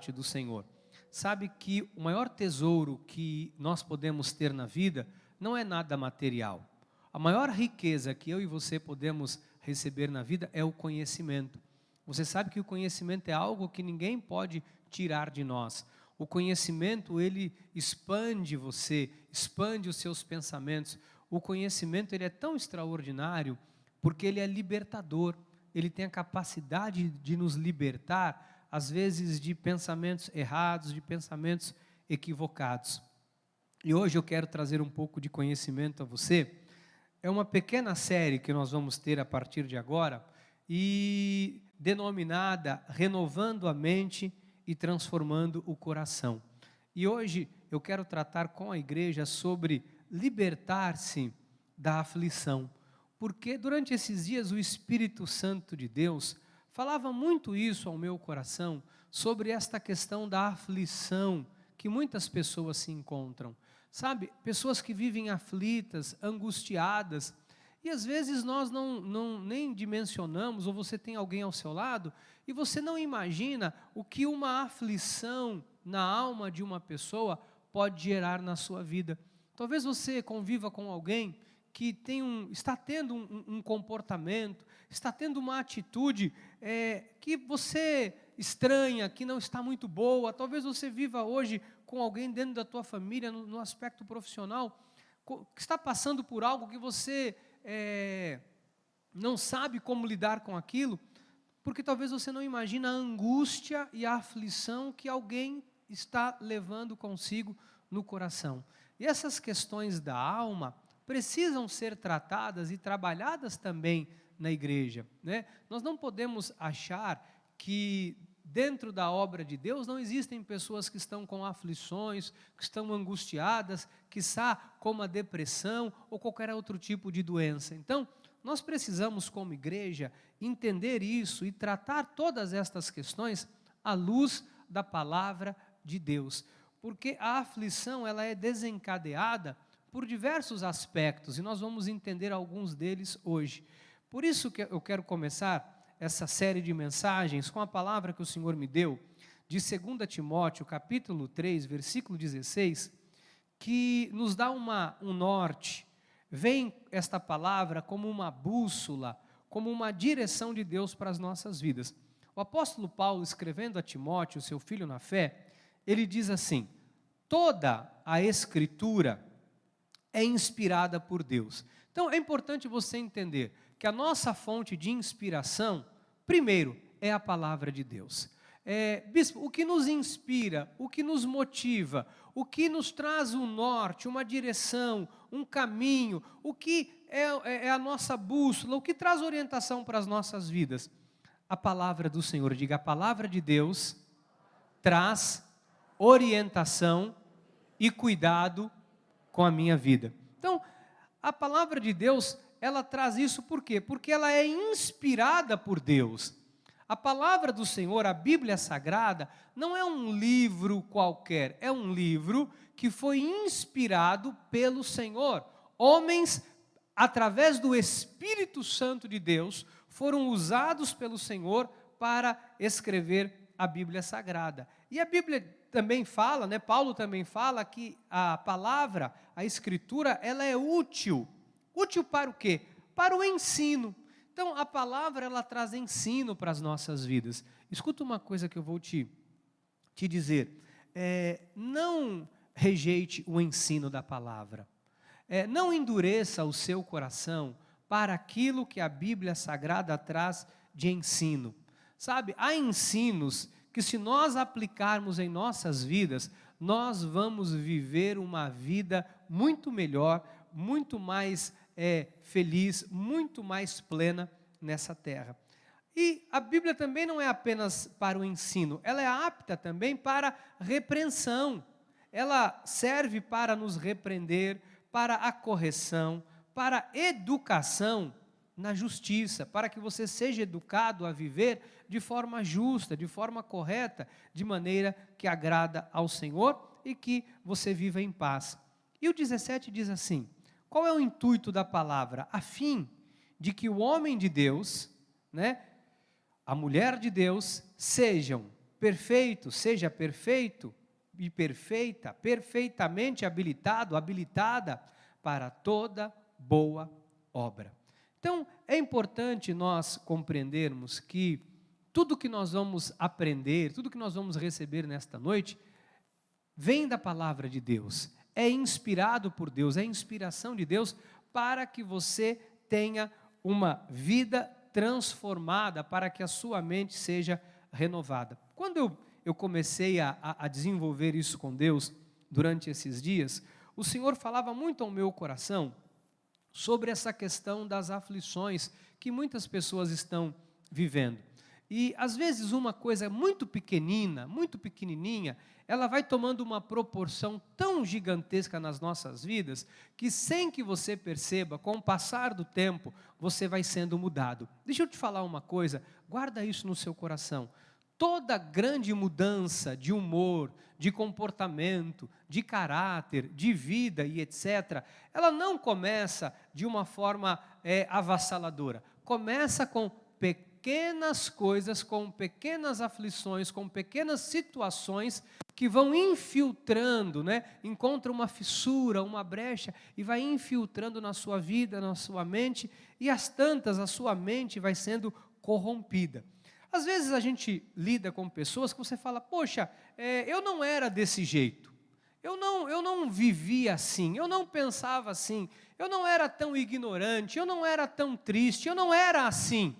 parte do Senhor. Sabe que o maior tesouro que nós podemos ter na vida não é nada material. A maior riqueza que eu e você podemos receber na vida é o conhecimento. Você sabe que o conhecimento é algo que ninguém pode tirar de nós. O conhecimento, ele expande você, expande os seus pensamentos. O conhecimento, ele é tão extraordinário porque ele é libertador. Ele tem a capacidade de nos libertar, às vezes, de pensamentos errados, de pensamentos equivocados. E hoje eu quero trazer um pouco de conhecimento a você. É uma pequena série que nós vamos ter a partir de agora, e denominada Renovando a Mente e Transformando o Coração. E hoje eu quero tratar com a igreja sobre libertar-se da aflição. Porque durante esses dias o Espírito Santo de Deus falava muito isso ao meu coração, sobre esta questão da aflição que muitas pessoas se encontram. Sabe, pessoas que vivem aflitas, angustiadas, e às vezes nós nem dimensionamos, ou você tem alguém ao seu lado, e você não imagina o que uma aflição na alma de uma pessoa pode gerar na sua vida. Talvez você conviva com alguém que está tendo um comportamento, está tendo uma atitude que você estranha, que não está muito boa. Talvez você viva hoje com alguém dentro da tua família, no aspecto profissional, que está passando por algo que você não sabe como lidar com aquilo, porque talvez você não imagina a angústia e a aflição que alguém está levando consigo no coração. E essas questões da alma precisam ser tratadas e trabalhadas também na igreja, né? Nós não podemos achar que dentro da obra de Deus não existem pessoas que estão com aflições, que estão angustiadas, quiçá como a depressão ou qualquer outro tipo de doença. Então, nós precisamos como igreja entender isso e tratar todas estas questões à luz da palavra de Deus. Porque a aflição, ela é desencadeada por diversos aspectos, e nós vamos entender alguns deles hoje. Por isso que eu quero começar essa série de mensagens com a palavra que o Senhor me deu, de 2 Timóteo, capítulo 3, versículo 16, que nos dá um norte. Vem esta palavra como uma bússola, como uma direção de Deus para as nossas vidas. O apóstolo Paulo, escrevendo a Timóteo, seu filho na fé, ele diz assim: toda a Escritura é inspirada por Deus. Então é importante você entender que a nossa fonte de inspiração, primeiro, é a palavra de Deus. Bispo, o que nos inspira, o que nos motiva, o que nos traz um norte, uma direção, um caminho, o que é a nossa bússola, o que traz orientação para as nossas vidas? A palavra do Senhor. Diga, a palavra de Deus traz orientação e cuidado com a minha vida. Então, a palavra de Deus, ela traz isso por quê? Porque ela é inspirada por Deus. A palavra do Senhor, a Bíblia Sagrada, não é um livro qualquer, é um livro que foi inspirado pelo Senhor. Homens, através do Espírito Santo de Deus, foram usados pelo Senhor para escrever a Bíblia Sagrada. E a Bíblia também fala, né, Paulo também fala que a palavra, a Escritura, ela é útil. Útil para o quê? Para o ensino. Então, a palavra, ela traz ensino para as nossas vidas. Escuta uma coisa que eu vou te dizer. Não rejeite o ensino da palavra. Não endureça o seu coração para aquilo que a Bíblia Sagrada traz de ensino. Sabe, há ensinos que, se nós aplicarmos em nossas vidas, nós vamos viver uma vida muito melhor, muito mais feliz, muito mais plena nessa terra. E a Bíblia também não é apenas para o ensino, ela é apta também para repreensão. Ela serve para nos repreender, para a correção, para a educação na justiça, para que você seja educado a viver de forma justa, de forma correta, de maneira que agrada ao Senhor e que você viva em paz. E o 17 diz assim: qual é o intuito da palavra? A fim de que o homem de Deus, né, a mulher de Deus, sejam perfeito, seja perfeito e perfeita, perfeitamente habilitado, habilitada para toda boa obra. Então, é importante nós compreendermos que tudo que nós vamos aprender, tudo que nós vamos receber nesta noite, vem da palavra de Deus, é inspirado por Deus, é inspiração de Deus para que você tenha uma vida transformada, para que a sua mente seja renovada. Quando eu comecei a desenvolver isso com Deus, durante esses dias, o Senhor falava muito ao meu coração sobre essa questão das aflições que muitas pessoas estão vivendo. E às vezes uma coisa muito pequenina, muito pequenininha, ela vai tomando uma proporção tão gigantesca nas nossas vidas, que sem que você perceba, com o passar do tempo, você vai sendo mudado. Deixa eu te falar uma coisa, guarda isso no seu coração. Toda grande mudança de humor, de comportamento, de caráter, de vida e etc., ela não começa de uma forma avassaladora. Começa com pequenas coisas, com pequenas aflições, com pequenas situações que vão infiltrando, encontra uma fissura, uma brecha e vai infiltrando na sua vida, na sua mente, e às tantas a sua mente vai sendo corrompida. Às vezes a gente lida com pessoas que você fala, poxa, eu não era desse jeito, eu não vivia assim, eu não pensava assim, eu não era tão ignorante, eu não era tão triste, eu não era assim.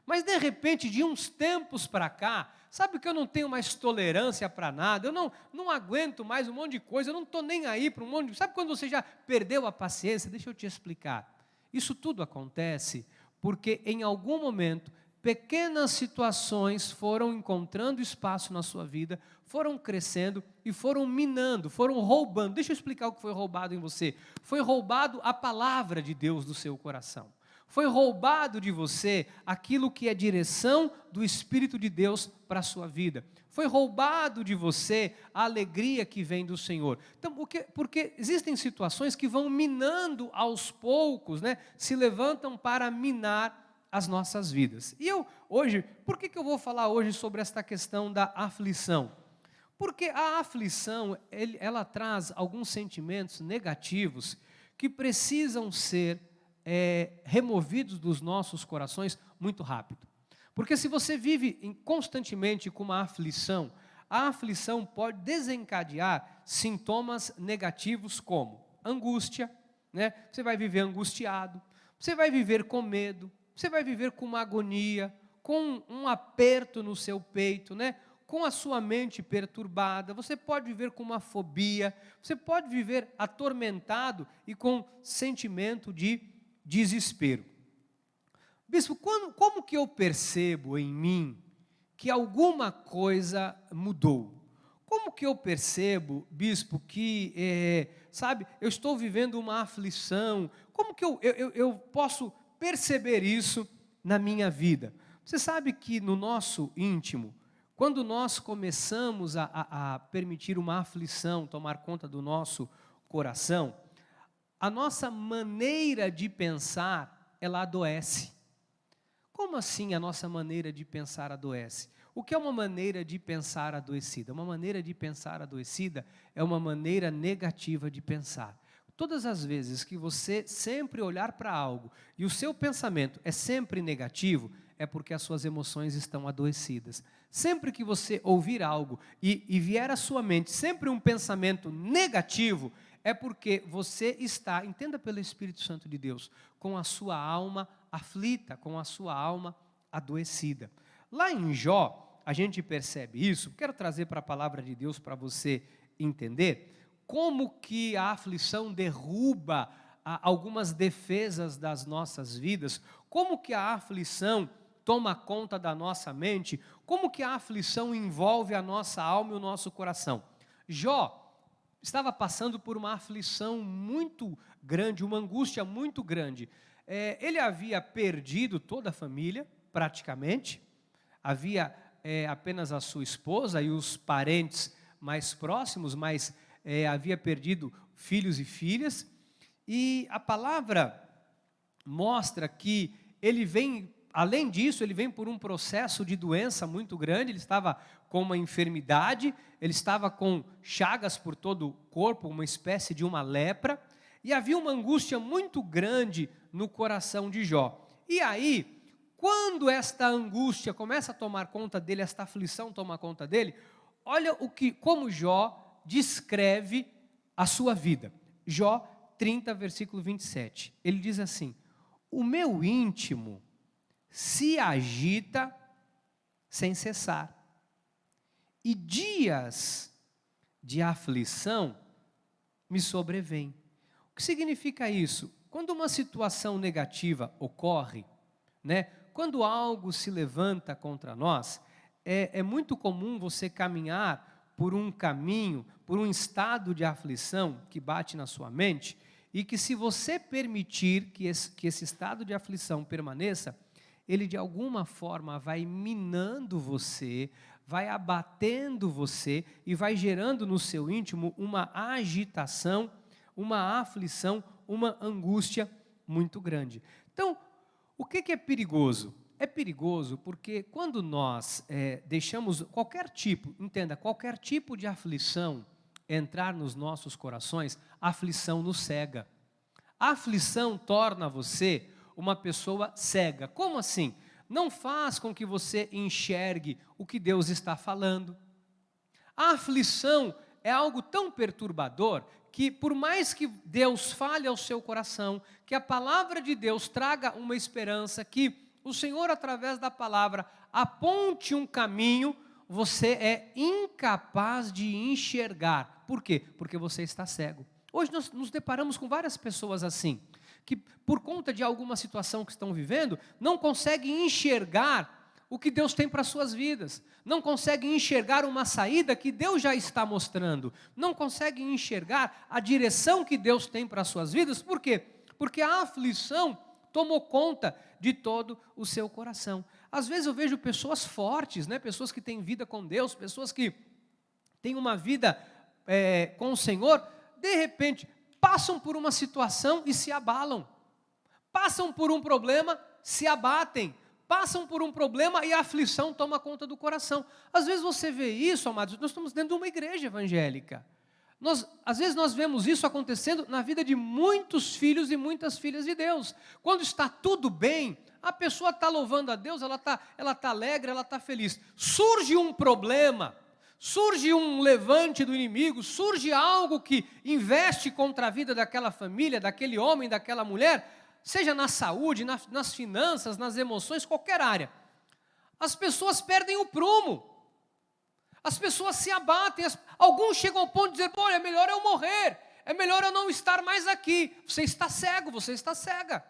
Mas de repente, de uns tempos para cá, sabe que eu não tenho mais tolerância para nada, eu não aguento mais um monte de coisa, eu não estou nem aí para um monte de... Sabe quando você já perdeu a paciência? Deixa eu te explicar. Isso tudo acontece porque em algum momento pequenas situações foram encontrando espaço na sua vida, foram crescendo e foram minando, foram roubando. Deixa eu explicar o que foi roubado em você. Foi roubado a palavra de Deus do seu coração. Foi roubado de você aquilo que é direção do Espírito de Deus para a sua vida. Foi roubado de você a alegria que vem do Senhor. Então, porque existem situações que vão minando aos poucos, se levantam para minar as nossas vidas. E por que eu vou falar hoje sobre esta questão da aflição? Porque a aflição, ela traz alguns sentimentos negativos que precisam ser removidos dos nossos corações muito rápido. Porque se você vive constantemente com uma aflição, a aflição pode desencadear sintomas negativos como angústia, Você vai viver angustiado, você vai viver com medo, você vai viver com uma agonia, com um aperto no seu peito, com a sua mente perturbada, você pode viver com uma fobia, você pode viver atormentado e com sentimento de desespero. Bispo, como que eu percebo em mim que alguma coisa mudou? Como que eu percebo, bispo, que, eu estou vivendo uma aflição? Como que eu posso perceber isso na minha vida? Você sabe que no nosso íntimo, quando nós começamos a permitir uma aflição tomar conta do nosso coração, a nossa maneira de pensar, ela adoece. Como assim a nossa maneira de pensar adoece? O que é uma maneira de pensar adoecida? Uma maneira de pensar adoecida é uma maneira negativa de pensar. Todas as vezes que você sempre olhar para algo e o seu pensamento é sempre negativo, é porque as suas emoções estão adoecidas. Sempre que você ouvir algo e vier à sua mente sempre um pensamento negativo, é porque você está, entenda pelo Espírito Santo de Deus, com a sua alma aflita, com a sua alma adoecida. Lá em Jó, a gente percebe isso. Quero trazer para a palavra de Deus para você entender como que a aflição derruba algumas defesas das nossas vidas, como que a aflição toma conta da nossa mente, como que a aflição envolve a nossa alma e o nosso coração. Jó estava passando por uma aflição muito grande, uma angústia muito grande. Ele havia perdido toda a família, praticamente, havia apenas a sua esposa e os parentes mais próximos, mas havia perdido filhos e filhas, e a palavra mostra que ele vem além disso, ele vem por um processo de doença muito grande, ele estava com uma enfermidade, ele estava com chagas por todo o corpo, uma espécie de uma lepra, e havia uma angústia muito grande no coração de Jó. E aí, quando esta angústia começa a tomar conta dele, esta aflição toma conta dele, olha como Jó descreve a sua vida. Jó 30, versículo 27. Ele diz assim: o meu íntimo se agita sem cessar, e dias de aflição me sobrevêm. O que significa isso? Quando uma situação negativa ocorre, né? Quando algo se levanta contra nós, é muito comum você caminhar por um caminho, por um estado de aflição que bate na sua mente, e que se você permitir que esse estado de aflição permaneça, ele de alguma forma vai minando você, vai abatendo você e vai gerando no seu íntimo uma agitação, uma aflição, uma angústia muito grande. Então, o que é perigoso? É perigoso porque quando nós deixamos qualquer tipo, entenda, qualquer tipo de aflição entrar nos nossos corações, a aflição nos cega. A aflição torna você uma pessoa cega. Como assim? Não faz com que você enxergue o que Deus está falando. A aflição é algo tão perturbador que por mais que Deus fale ao seu coração, que a palavra de Deus traga uma esperança, que o Senhor através da palavra aponte um caminho, você é incapaz de enxergar. Por quê? Porque você está cego. Hoje nós nos deparamos com várias pessoas assim, que por conta de alguma situação que estão vivendo, não conseguem enxergar o que Deus tem para as suas vidas, não conseguem enxergar uma saída que Deus já está mostrando, não conseguem enxergar a direção que Deus tem para as suas vidas. Por quê? Porque a aflição tomou conta de todo o seu coração. Às vezes eu vejo pessoas fortes, né? Pessoas que têm vida com Deus, pessoas que têm uma vida com o Senhor, de repente passam por uma situação e se abalam, passam por um problema, se abatem, passam por um problema e a aflição toma conta do coração. Às vezes você vê isso, amados, nós estamos dentro de uma igreja evangélica. Às vezes nós vemos isso acontecendo na vida de muitos filhos e muitas filhas de Deus. Quando está tudo bem, a pessoa está louvando a Deus, ela tá alegre, ela está feliz. Surge um problema, surge um levante do inimigo, surge algo que investe contra a vida daquela família, daquele homem, daquela mulher, seja na saúde, nas finanças, nas emoções, qualquer área. As pessoas perdem o prumo, as pessoas se abatem, alguns chegam ao ponto de dizer: olha, é melhor eu morrer, é melhor eu não estar mais aqui. Você está cego, você está cega.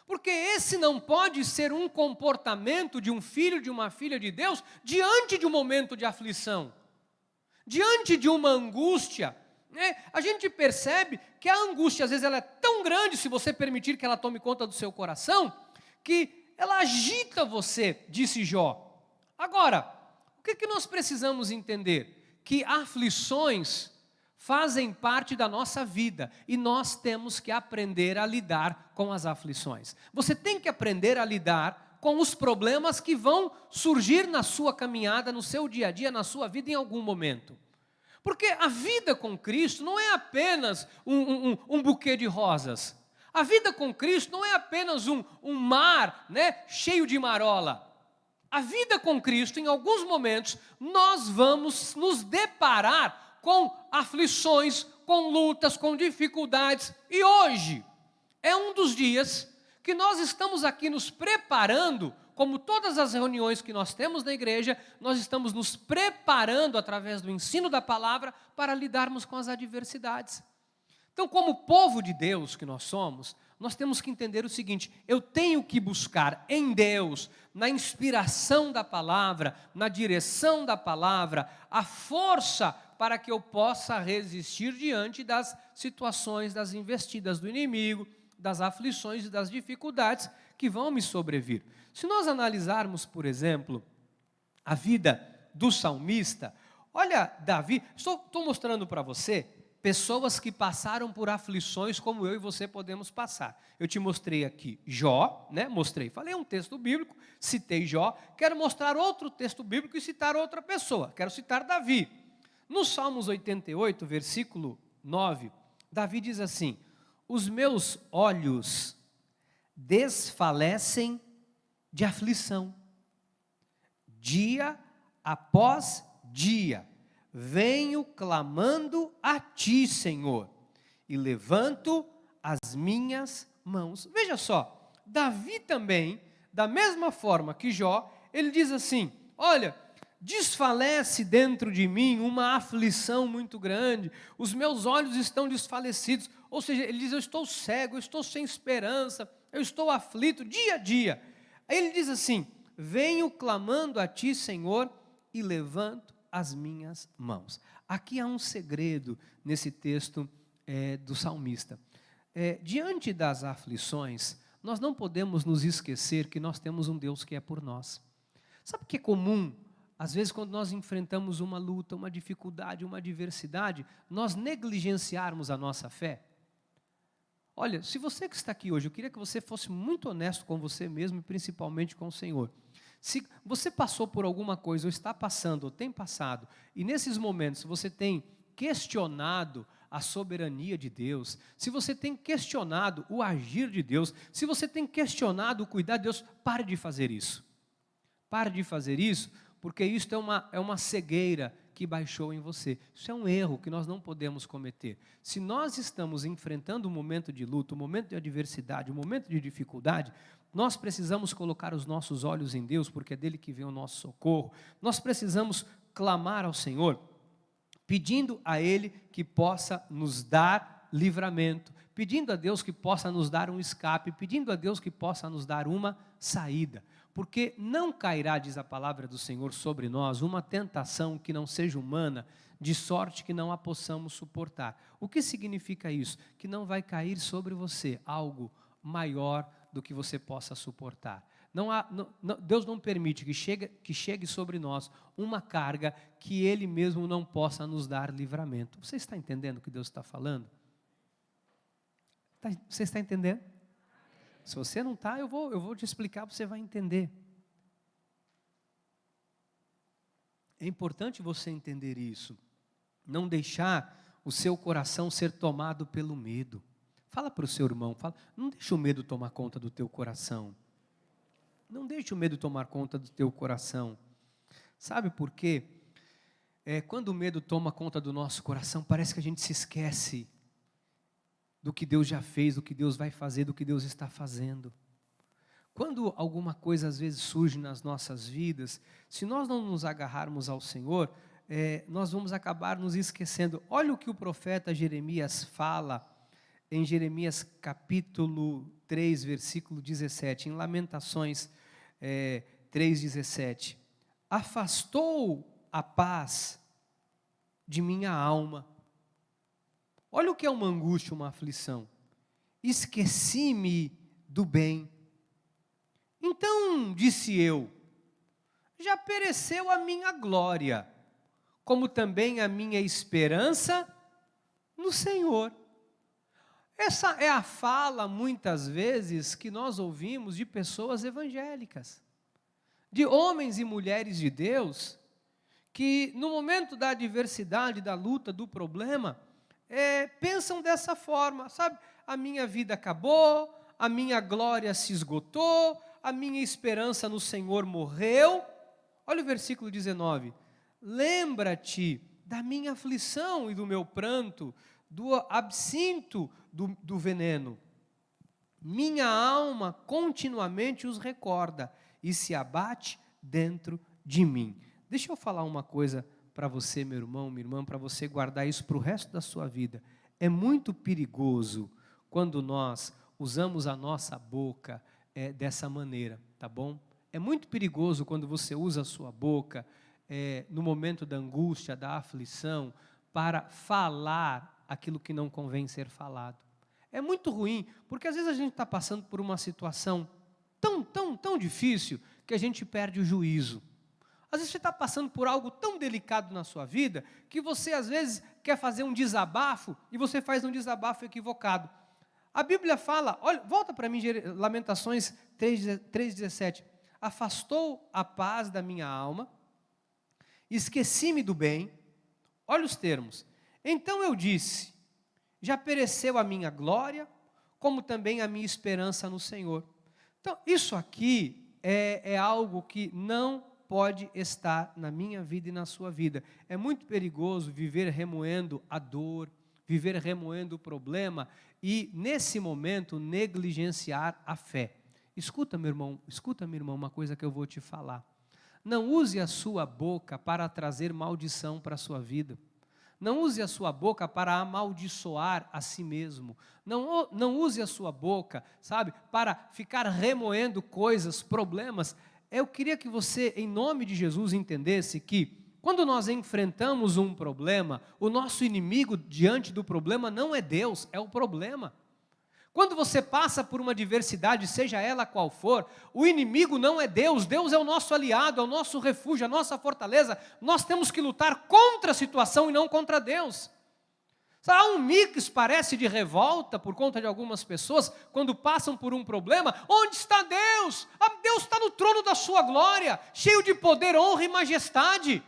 Porque esse não pode ser um comportamento de um filho, de uma filha de Deus, diante de um momento de aflição, diante de uma angústia. A gente percebe que a angústia, às vezes, ela é tão grande, se você permitir que ela tome conta do seu coração, que ela agita você, disse Jó. Agora, o que nós precisamos entender? Que aflições fazem parte da nossa vida e nós temos que aprender a lidar com as aflições. Você tem que aprender a lidar com os problemas que vão surgir na sua caminhada, no seu dia a dia, na sua vida em algum momento. Porque a vida com Cristo não é apenas um buquê de rosas. A vida com Cristo não é apenas um mar, né, cheio de marola. A vida com Cristo, em alguns momentos, nós vamos nos deparar com aflições, com lutas, com dificuldades. E hoje é um dos dias que nós estamos aqui nos preparando, como todas as reuniões que nós temos na igreja, nós estamos nos preparando através do ensino da palavra para lidarmos com as adversidades. Então, como povo de Deus que nós somos, nós temos que entender o seguinte: eu tenho que buscar em Deus, na inspiração da palavra, na direção da palavra, a força para que eu possa resistir diante das situações, das investidas do inimigo, das aflições e das dificuldades que vão me sobrevir. Se nós analisarmos, por exemplo, a vida do salmista, olha Davi, estou mostrando para você pessoas que passaram por aflições como eu e você podemos passar. Eu te mostrei aqui Jó, né? Falei um texto bíblico, citei Jó, quero mostrar outro texto bíblico e citar outra pessoa, quero citar Davi. No Salmos 88, versículo 9, Davi diz assim: os meus olhos desfalecem de aflição, dia após dia, venho clamando a ti, Senhor, e levanto as minhas mãos. Veja só, Davi também, da mesma forma que Jó, ele diz assim: olha, desfalece dentro de mim uma aflição muito grande, os meus olhos estão desfalecidos. Ou seja, ele diz: eu estou cego, eu estou sem esperança, eu estou aflito dia a dia. Aí ele diz assim: venho clamando a ti, Senhor, e levanto as minhas mãos. Aqui há um segredo nesse texto do salmista. Diante das aflições, nós não podemos nos esquecer que nós temos um Deus que é por nós. Sabe o que é comum? Às vezes, quando nós enfrentamos uma luta, uma dificuldade, uma adversidade, nós negligenciarmos a nossa fé. Olha, se você que está aqui hoje, eu queria que você fosse muito honesto com você mesmo e principalmente com o Senhor. Se você passou por alguma coisa, ou está passando, ou tem passado, e nesses momentos você tem questionado a soberania de Deus, se você tem questionado o agir de Deus, se você tem questionado o cuidado de Deus, pare de fazer isso. Pare de fazer isso, porque isso é uma cegueira que baixou em você. Isso é um erro que nós não podemos cometer. Se nós estamos enfrentando um momento de luta, um momento de adversidade, um momento de dificuldade, nós precisamos colocar os nossos olhos em Deus, porque é dele que vem o nosso socorro. Nós precisamos clamar ao Senhor, pedindo a Ele que possa nos dar livramento, pedindo a Deus que possa nos dar um escape, pedindo a Deus que possa nos dar uma saída. Porque não cairá, diz a palavra do Senhor, sobre nós uma tentação que não seja humana, de sorte que não a possamos suportar. O que significa isso? Que não vai cair sobre você algo maior do que você possa suportar. Deus não permite que chegue sobre nós uma carga que Ele mesmo não possa nos dar livramento. Você está entendendo o que Deus está falando? Você está entendendo? Se você não está, eu vou te explicar, você vai entender. É importante você entender isso. Não deixar o seu coração ser tomado pelo medo. Fala para o seu irmão, não deixe o medo tomar conta do teu coração. Não deixe o medo tomar conta do teu coração. Sabe por quê? Quando o medo toma conta do nosso coração, parece que a gente se esquece do que Deus já fez, do que Deus vai fazer, do que Deus está fazendo. Quando alguma coisa às vezes surge nas nossas vidas, se nós não nos agarrarmos ao Senhor, nós vamos acabar nos esquecendo. Olha o que o profeta Jeremias fala em Jeremias capítulo 3, versículo 17, em Lamentações 3,17. Afastou a paz de minha alma. Olha o que é uma angústia, uma aflição. Esqueci-me do bem. Então, disse eu, já pereceu a minha glória, como também a minha esperança no Senhor. Essa é a fala, muitas vezes, que nós ouvimos de pessoas evangélicas, de homens e mulheres de Deus, que no momento da adversidade, da luta, do problema, pensam dessa forma, sabe? A minha vida acabou, a minha glória se esgotou, a minha esperança no Senhor morreu. Olha o versículo 19. Lembra-te da minha aflição e do meu pranto, do absinto do veneno. Minha alma continuamente os recorda e se abate dentro de mim. Deixa eu falar uma coisa para você, meu irmão, minha irmã, para você guardar isso para o resto da sua vida. É muito perigoso quando nós usamos a nossa boca dessa maneira, tá bom? É muito perigoso quando você usa a sua boca no momento da angústia, da aflição, para falar aquilo que não convém ser falado. É muito ruim, porque às vezes a gente está passando por uma situação tão difícil que a gente perde o juízo. Às vezes você está passando por algo tão delicado na sua vida, que você às vezes quer fazer um desabafo, e você faz um desabafo equivocado. A Bíblia fala, olha, volta para mim, Lamentações 3,17. Afastou a paz da minha alma, esqueci-me do bem. Olha os termos. Então eu disse, já pereceu a minha glória, como também a minha esperança no Senhor. Então, isso aqui é algo que não pode estar na minha vida e na sua vida. É muito perigoso viver remoendo a dor, viver remoendo o problema e, nesse momento, negligenciar a fé. Escuta, meu irmão, uma coisa que eu vou te falar. Não use a sua boca para trazer maldição para a sua vida. Não use a sua boca para amaldiçoar a si mesmo. Não use a sua boca, sabe, para ficar remoendo coisas, problemas. Eu queria que você, em nome de Jesus, entendesse que quando nós enfrentamos um problema, o nosso inimigo diante do problema não é Deus, é o problema. Quando você passa por uma adversidade, seja ela qual for, o inimigo não é Deus, Deus é o nosso aliado, é o nosso refúgio, a nossa fortaleza. Nós temos que lutar contra a situação e não contra Deus. Há um mix, parece, de revolta por conta de algumas pessoas, quando passam por um problema. Onde está Deus? Deus está no trono da sua glória, cheio de poder, honra e majestade.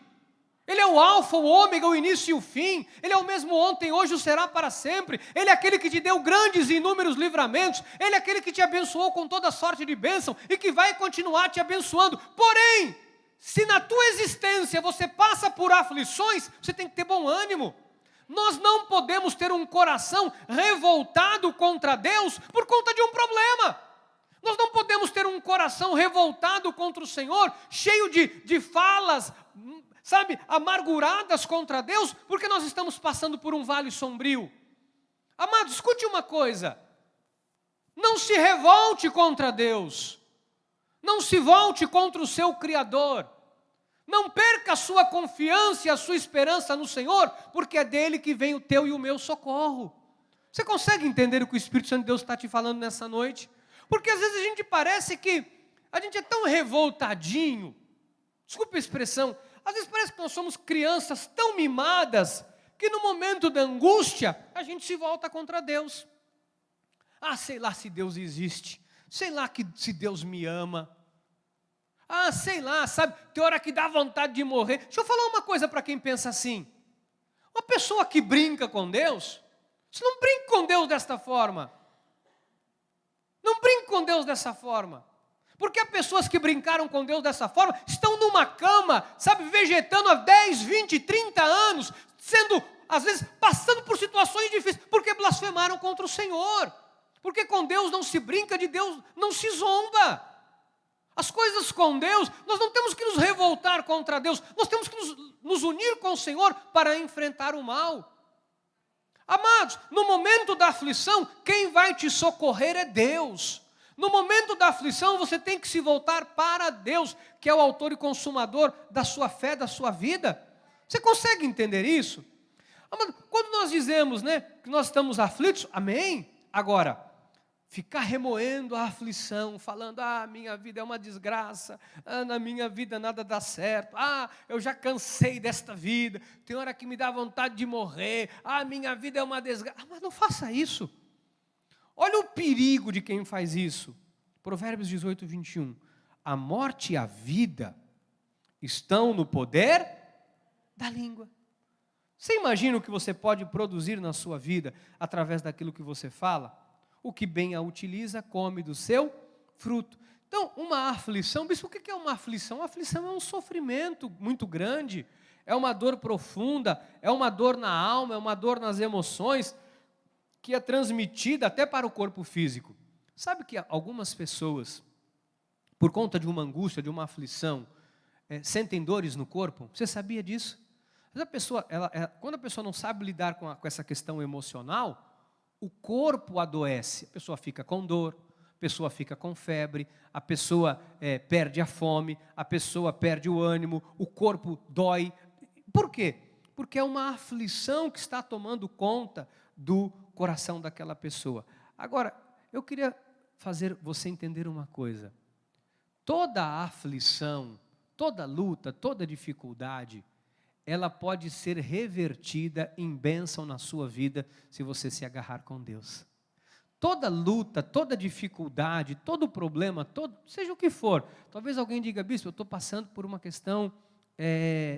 Ele é o alfa, o ômega, o início e o fim. Ele é o mesmo ontem, hoje e será para sempre. Ele é aquele que te deu grandes e inúmeros livramentos. Ele é aquele que te abençoou com toda sorte de bênção e que vai continuar te abençoando. Porém, se na tua existência você passa por aflições, você tem que ter bom ânimo. Nós não podemos ter um coração revoltado contra Deus por conta de um problema. Nós não podemos ter um coração revoltado contra o Senhor, cheio de falas, sabe, amarguradas contra Deus, porque nós estamos passando por um vale sombrio. Amado, escute uma coisa. Não se revolte contra Deus. Não se volte contra o seu Criador. Não perca a sua confiança e a sua esperança no Senhor, porque é dele que vem o teu e o meu socorro. Você consegue entender o que o Espírito Santo de Deus está te falando nessa noite? Porque às vezes a gente parece que a gente é tão revoltadinho, desculpe a expressão, às vezes parece que nós somos crianças tão mimadas, que no momento da angústia, a gente se volta contra Deus. Sei lá se Deus existe, sei lá se Deus me ama. Sei lá, sabe, tem hora que dá vontade de morrer. Deixa eu falar uma coisa para quem pensa assim. Uma pessoa que brinca com Deus, você não brinca com Deus desta forma. Não brinque com Deus dessa forma. Porque há pessoas que brincaram com Deus dessa forma, estão numa cama, sabe, vegetando há 10, 20, 30 anos, sendo, às vezes, passando por situações difíceis, porque blasfemaram contra o Senhor. Porque com Deus não se brinca, de Deus não se zomba. As coisas com Deus, nós não temos que nos revoltar contra Deus, nós temos que nos unir com o Senhor para enfrentar o mal. Amados, no momento da aflição, quem vai te socorrer é Deus. No momento da aflição, você tem que se voltar para Deus, que é o autor e consumador da sua fé, da sua vida. Você consegue entender isso? Amado, quando nós dizemos, que nós estamos aflitos, amém? Agora, ficar remoendo a aflição, falando, minha vida é uma desgraça, na minha vida nada dá certo, eu já cansei desta vida, tem hora que me dá vontade de morrer, minha vida é uma desgraça. Mas não faça isso. Olha o perigo de quem faz isso. Provérbios 18, 21. A morte e a vida estão no poder da língua. Você imagina o que você pode produzir na sua vida através daquilo que você fala? O que bem a utiliza, come do seu fruto. Então, uma aflição, bispo, o que é uma aflição? Uma aflição é um sofrimento muito grande, é uma dor profunda, é uma dor na alma, é uma dor nas emoções, que é transmitida até para o corpo físico. Sabe que algumas pessoas, por conta de uma angústia, de uma aflição, sentem dores no corpo? Você sabia disso? Mas a pessoa, quando a pessoa não sabe lidar com essa questão emocional, o corpo adoece, a pessoa fica com dor, a pessoa fica com febre, a pessoa perde a fome, a pessoa perde o ânimo, o corpo dói. Por quê? Porque é uma aflição que está tomando conta do coração daquela pessoa. Agora, eu queria fazer você entender uma coisa. Toda aflição, toda luta, toda dificuldade, ela pode ser revertida em bênção na sua vida, se você se agarrar com Deus. Toda luta, toda dificuldade, todo problema, seja o que for. Talvez alguém diga: bispo, eu estou passando por uma questão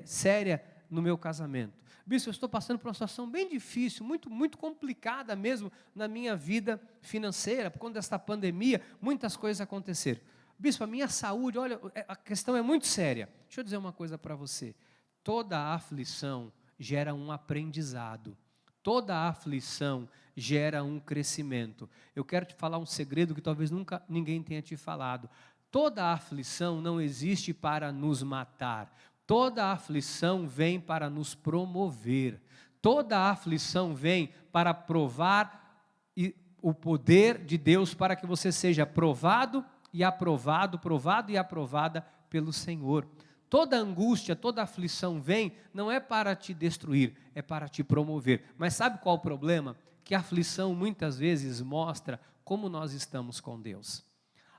séria no meu casamento. Bispo, eu estou passando por uma situação bem difícil, muito, muito complicada mesmo na minha vida financeira. Por conta desta pandemia, muitas coisas aconteceram. Bispo, a minha saúde, olha, a questão é muito séria. Deixa eu dizer uma coisa para você. Toda aflição gera um aprendizado. Toda aflição gera um crescimento. Eu quero te falar um segredo que talvez nunca ninguém tenha te falado. Toda aflição não existe para nos matar. Toda aflição vem para nos promover. Toda aflição vem para provar o poder de Deus, para que você seja provado e aprovado, provado e aprovada pelo Senhor. Toda angústia, toda aflição vem, não é para te destruir, é para te promover. Mas sabe qual o problema? Que a aflição muitas vezes mostra como nós estamos com Deus.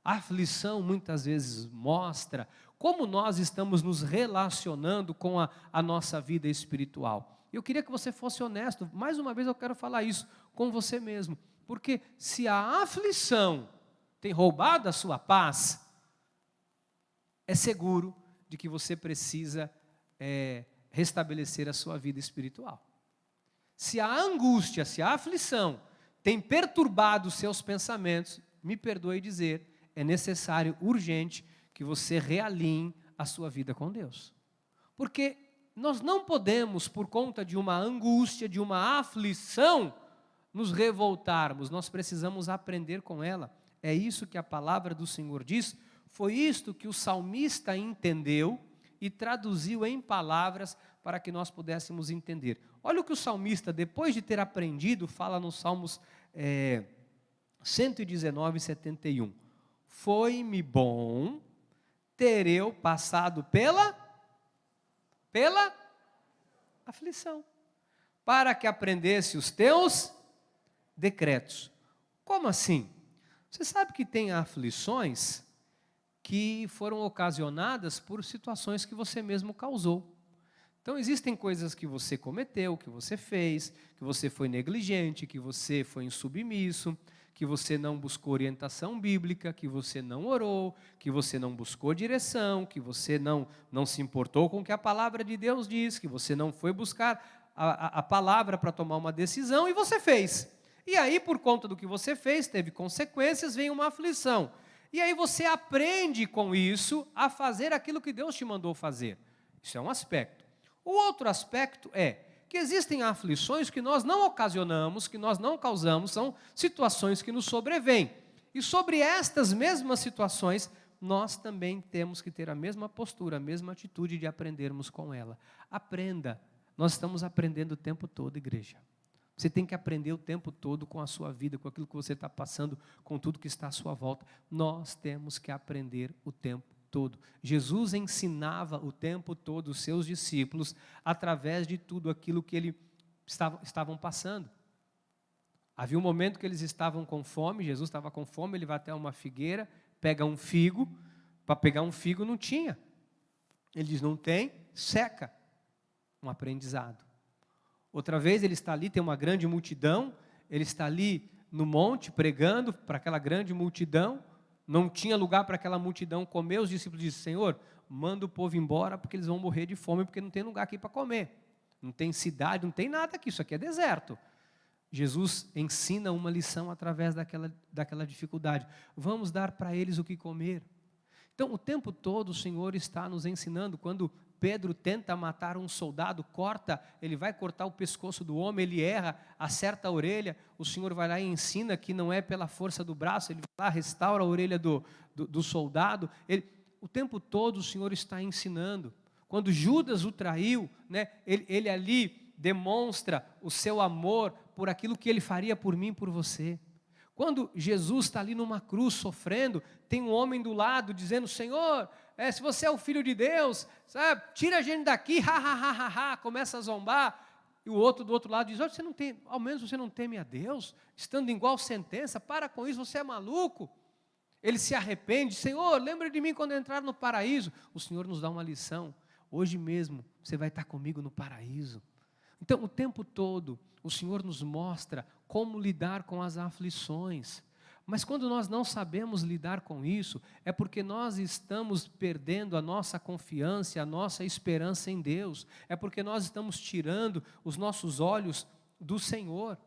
A aflição muitas vezes mostra como nós estamos nos relacionando com a nossa vida espiritual. Eu queria que você fosse honesto, mais uma vez eu quero falar isso com você mesmo. Porque se a aflição tem roubado a sua paz, é seguro de que você precisa restabelecer a sua vida espiritual. Se a angústia, se a aflição tem perturbado os seus pensamentos, me perdoe dizer, é necessário, urgente, que você realinhe a sua vida com Deus. Porque nós não podemos, por conta de uma angústia, de uma aflição, nos revoltarmos. Nós precisamos aprender com ela. É isso que a palavra do Senhor diz. Foi isto que o salmista entendeu e traduziu em palavras para que nós pudéssemos entender. Olha o que o salmista, depois de ter aprendido, fala nos Salmos 119, 71. Foi-me bom ter eu passado pela aflição, para que aprendesse os teus decretos. Como assim? Você sabe que tem aflições que foram ocasionadas por situações que você mesmo causou. Então, existem coisas que você cometeu, que você fez, que você foi negligente, que você foi insubmisso, que você não buscou orientação bíblica, que você não orou, que você não buscou direção, que você não se importou com o que a palavra de Deus diz, que você não foi buscar a palavra para tomar uma decisão e você fez. E aí, por conta do que você fez, teve consequências, vem uma aflição. E aí você aprende com isso a fazer aquilo que Deus te mandou fazer. Isso é um aspecto. O outro aspecto é que existem aflições que nós não ocasionamos, que nós não causamos, são situações que nos sobrevêm. E sobre estas mesmas situações, nós também temos que ter a mesma postura, a mesma atitude de aprendermos com ela. Aprenda. Nós estamos aprendendo o tempo todo, igreja. Você tem que aprender o tempo todo com a sua vida, com aquilo que você está passando, com tudo que está à sua volta. Nós temos que aprender o tempo todo. Jesus ensinava o tempo todo os seus discípulos através de tudo aquilo que eles estavam passando. Havia um momento que eles estavam com fome, Jesus estava com fome, ele vai até uma figueira, pega um figo, para pegar um figo não tinha. Ele diz, não tem, seca. Um aprendizado. Outra vez ele está ali, tem uma grande multidão, ele está ali no monte pregando para aquela grande multidão, não tinha lugar para aquela multidão comer, os discípulos dizem, Senhor, manda o povo embora porque eles vão morrer de fome, porque não tem lugar aqui para comer, não tem cidade, não tem nada aqui, isso aqui é deserto. Jesus ensina uma lição através daquela dificuldade, vamos dar para eles o que comer. Então o tempo todo o Senhor está nos ensinando, quando Pedro tenta matar um soldado, ele vai cortar o pescoço do homem, ele erra, acerta a orelha, o Senhor vai lá e ensina que não é pela força do braço, ele vai lá, restaura a orelha do soldado, o tempo todo o Senhor está ensinando. Quando Judas o traiu, né, ele ali demonstra o seu amor por aquilo que ele faria por mim e por você. Quando Jesus está ali numa cruz sofrendo, tem um homem do lado dizendo, Senhor, se você é o Filho de Deus, sabe, tira a gente daqui, começa a zombar. E o outro do outro lado diz, olha, ao menos você não teme a Deus, estando em igual sentença, para com isso, você é maluco. ele se arrepende, Senhor, lembra de mim quando eu entrar no paraíso. O Senhor nos dá uma lição, hoje mesmo você vai estar comigo no paraíso. Então, o tempo todo, o Senhor nos mostra como lidar com as aflições. Mas quando nós não sabemos lidar com isso, é porque nós estamos perdendo a nossa confiança, a nossa esperança em Deus. É porque nós estamos tirando os nossos olhos do Senhor.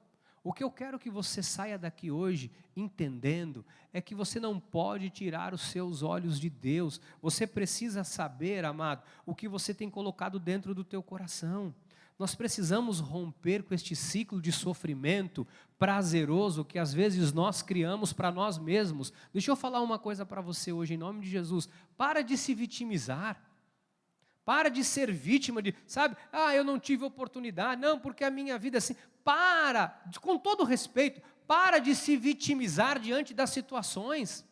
O que eu quero que você saia daqui hoje entendendo é que você não pode tirar os seus olhos de Deus. Você precisa saber, amado, o que você tem colocado dentro do teu coração. Nós precisamos romper com este ciclo de sofrimento prazeroso que às vezes nós criamos para nós mesmos. Deixa eu falar uma coisa para você hoje, em nome de Jesus. Para de se vitimizar. Para de ser vítima de, sabe? Eu não tive oportunidade. Não, porque a minha vida é assim. Para, com todo respeito, para de se vitimizar diante das situações.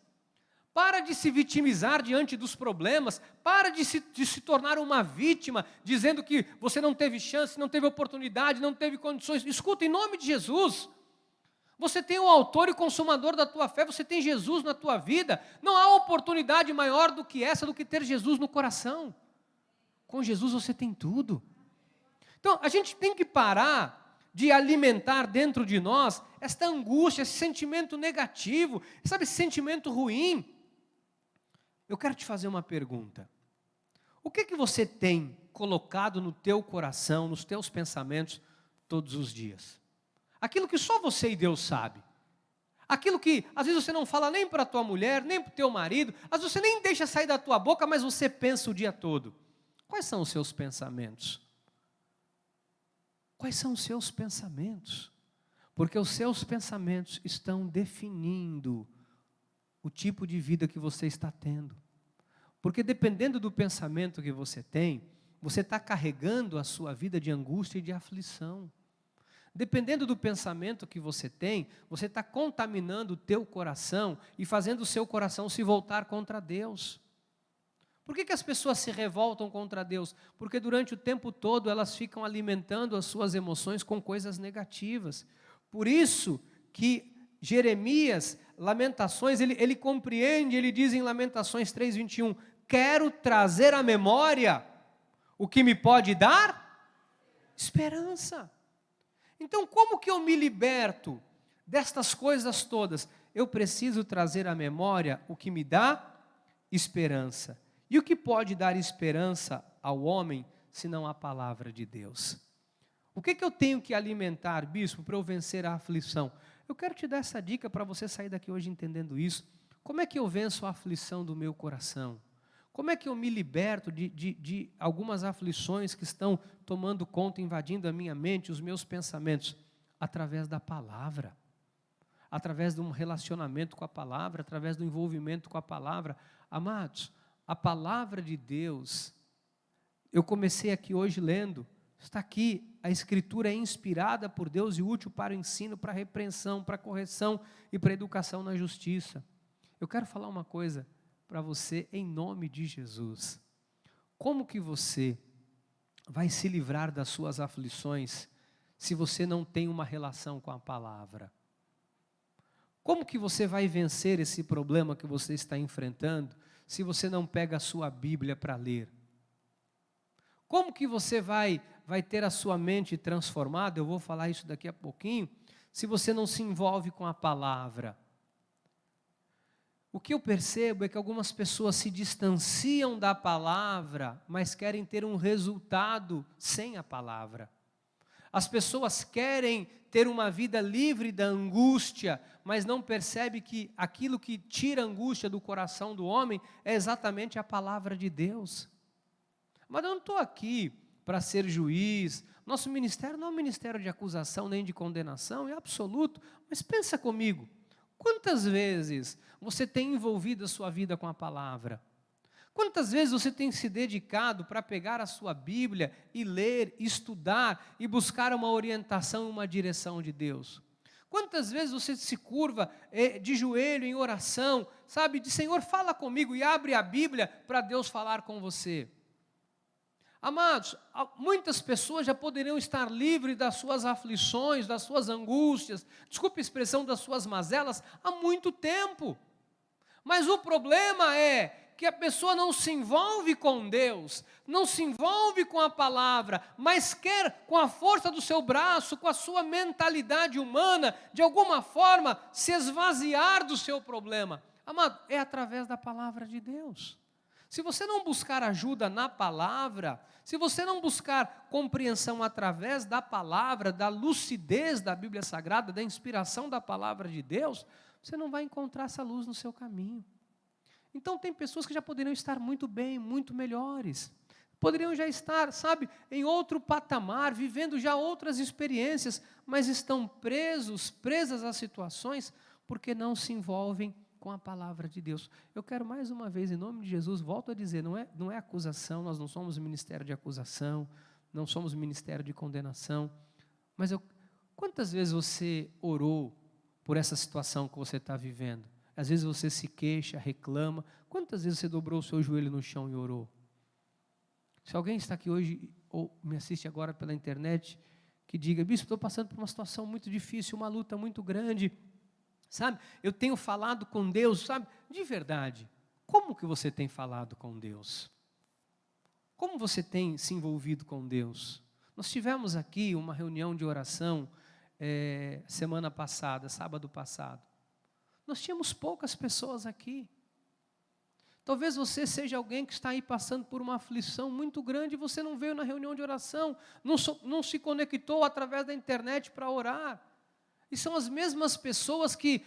Para de se vitimizar diante dos problemas, para de se tornar uma vítima, dizendo que você não teve chance, não teve oportunidade, não teve condições. Escuta, em nome de Jesus, você tem o autor e consumador da tua fé, você tem Jesus na tua vida, não há oportunidade maior do que essa, do que ter Jesus no coração. Com Jesus você tem tudo. Então, a gente tem que parar de alimentar dentro de nós esta angústia, esse sentimento negativo, sabe, esse sentimento ruim. Eu quero te fazer uma pergunta. O que você tem colocado no teu coração, nos teus pensamentos, todos os dias? Aquilo que só você e Deus sabe. Aquilo que, às vezes, você não fala nem para a tua mulher, nem para o teu marido, às vezes você nem deixa sair da tua boca, mas você pensa o dia todo. Quais são os seus pensamentos? Quais são os seus pensamentos? Porque os seus pensamentos estão definindo o tipo de vida que você está tendo. Porque dependendo do pensamento que você tem, você está carregando a sua vida de angústia e de aflição. Dependendo do pensamento que você tem, você está contaminando o teu coração e fazendo o seu coração se voltar contra Deus. Por que as pessoas se revoltam contra Deus? Porque durante o tempo todo elas ficam alimentando as suas emoções com coisas negativas. Por isso que Jeremias, Lamentações, ele compreende, ele diz em Lamentações 3:21, quero trazer à memória o que me pode dar esperança. Então, como que eu me liberto destas coisas todas? Eu preciso trazer à memória o que me dá esperança. E o que pode dar esperança ao homem, se não a palavra de Deus? O que eu tenho que alimentar, bispo, para eu vencer a aflição? Eu quero te dar essa dica para você sair daqui hoje entendendo isso. Como é que eu venço a aflição do meu coração? Como é que eu me liberto de algumas aflições que estão tomando conta, invadindo a minha mente, os meus pensamentos? Através da palavra. Através de um relacionamento com a palavra, através do envolvimento com a palavra. Amados, a palavra de Deus, eu comecei aqui hoje lendo, está aqui, a Escritura é inspirada por Deus e útil para o ensino, para a repreensão, para a correção e para a educação na justiça. Eu quero falar uma coisa para você em nome de Jesus. Como que você vai se livrar das suas aflições se você não tem uma relação com a palavra? Como que você vai vencer esse problema que você está enfrentando se você não pega a sua Bíblia para ler? Como que você vai ter a sua mente transformada, eu vou falar isso daqui a pouquinho, se você não se envolve com a palavra? O que eu percebo é que algumas pessoas se distanciam da palavra, mas querem ter um resultado sem a palavra. As pessoas querem ter uma vida livre da angústia, mas não percebe que aquilo que tira a angústia do coração do homem é exatamente a palavra de Deus. Mas eu não estou aqui para ser juiz. Nosso ministério não é um ministério de acusação nem de condenação, é absoluto. Mas pensa comigo, quantas vezes você tem envolvido a sua vida com a palavra? Quantas vezes você tem se dedicado para pegar a sua Bíblia e ler, estudar e buscar uma orientação, uma direção de Deus? Quantas vezes você se curva de joelho em oração, sabe, de Senhor, fala comigo, e abre a Bíblia para Deus falar com você? Amados, muitas pessoas já poderiam estar livres das suas aflições, das suas angústias, desculpe a expressão, das suas mazelas, há muito tempo. Mas o problema é que a pessoa não se envolve com Deus, não se envolve com a palavra, mas quer, com a força do seu braço, com a sua mentalidade humana, de alguma forma, se esvaziar do seu problema. Amado, é através da palavra de Deus. Se você não buscar ajuda na palavra, se você não buscar compreensão através da palavra, da lucidez da Bíblia Sagrada, da inspiração da palavra de Deus, você não vai encontrar essa luz no seu caminho. Então tem pessoas que já poderiam estar muito bem, muito melhores. Poderiam já estar, sabe, em outro patamar, vivendo já outras experiências, mas estão presas a situações, porque não se envolvem com a palavra de Deus. Eu quero mais uma vez, em nome de Jesus, volto a dizer, não é acusação, nós não somos ministério de acusação, não somos ministério de condenação, mas quantas vezes você orou por essa situação que você está vivendo? Às vezes você se queixa, reclama. Quantas vezes você dobrou o seu joelho no chão e orou? Se alguém está aqui hoje, ou me assiste agora pela internet, que diga, bispo, estou passando por uma situação muito difícil, uma luta muito grande, sabe? Eu tenho falado com Deus, sabe? De verdade, como que você tem falado com Deus? Como você tem se envolvido com Deus? Nós tivemos aqui uma reunião de oração, semana passada, sábado passado. Nós tínhamos poucas pessoas aqui. Talvez você seja alguém que está aí passando por uma aflição muito grande e você não veio na reunião de oração, não se conectou através da internet para orar. E são as mesmas pessoas que,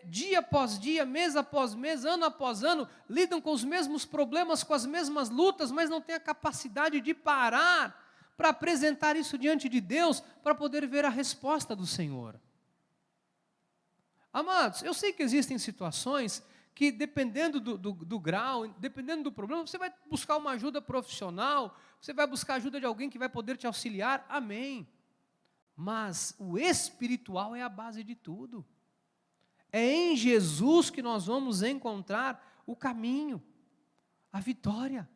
dia após dia, mês após mês, ano após ano, lidam com os mesmos problemas, com as mesmas lutas, mas não têm a capacidade de parar para apresentar isso diante de Deus, para poder ver a resposta do Senhor. Amados, eu sei que existem situações que, dependendo do grau, dependendo do problema, você vai buscar uma ajuda profissional, você vai buscar ajuda de alguém que vai poder te auxiliar, amém. Mas o espiritual é a base de tudo. É em Jesus que nós vamos encontrar o caminho, a vitória.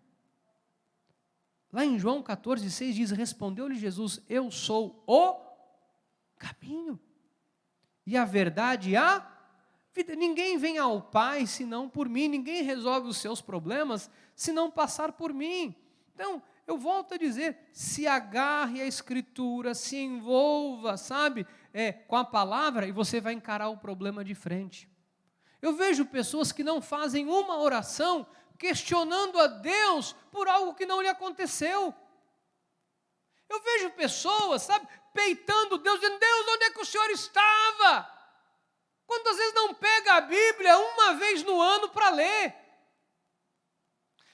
Lá em João 14,6 diz, respondeu-lhe Jesus, eu sou o caminho. E a verdade e a vida. Ninguém vem ao Pai senão por mim, ninguém resolve os seus problemas senão passar por mim. Então, eu volto a dizer, se agarre à Escritura, se envolva, sabe, com a palavra e você vai encarar o problema de frente. Eu vejo pessoas que não fazem uma oração questionando a Deus por algo que não lhe aconteceu. Eu vejo pessoas, sabe, peitando Deus, dizendo, Deus, onde é que o Senhor estava? Quantas vezes não pega a Bíblia uma vez no ano para ler?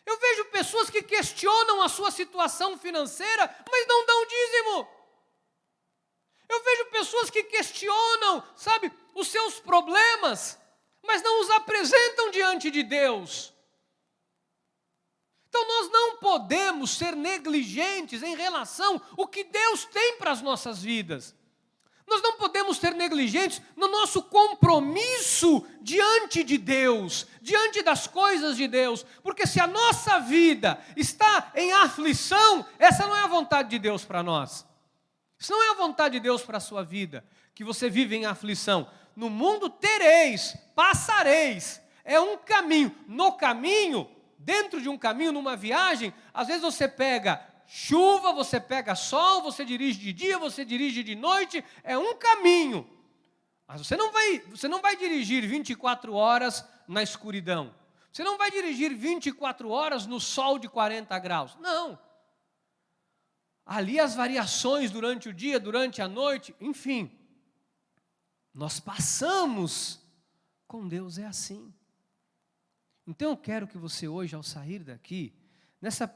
Eu vejo pessoas que questionam a sua situação financeira, mas não dão dízimo. Eu vejo pessoas que questionam, sabe, os seus problemas, mas não os apresentam diante de Deus. Então nós não podemos ser negligentes em relação ao que Deus tem para as nossas vidas. Nós não podemos ser negligentes no nosso compromisso diante de Deus, diante das coisas de Deus, porque se a nossa vida está em aflição, essa não é a vontade de Deus para nós. Isso não é a vontade de Deus para a sua vida, que você vive em aflição. No mundo tereis, passareis, é um caminho. No caminho, dentro de um caminho, numa viagem, às vezes você pega chuva, você pega sol, você dirige de dia, você dirige de noite, é um caminho. Mas você não vai dirigir 24 horas na escuridão. Você não vai dirigir 24 horas no sol de 40 graus. Não. Ali as variações durante o dia, durante a noite, enfim. Nós passamos com Deus, é assim. Então eu quero que você hoje, ao sair daqui, nessa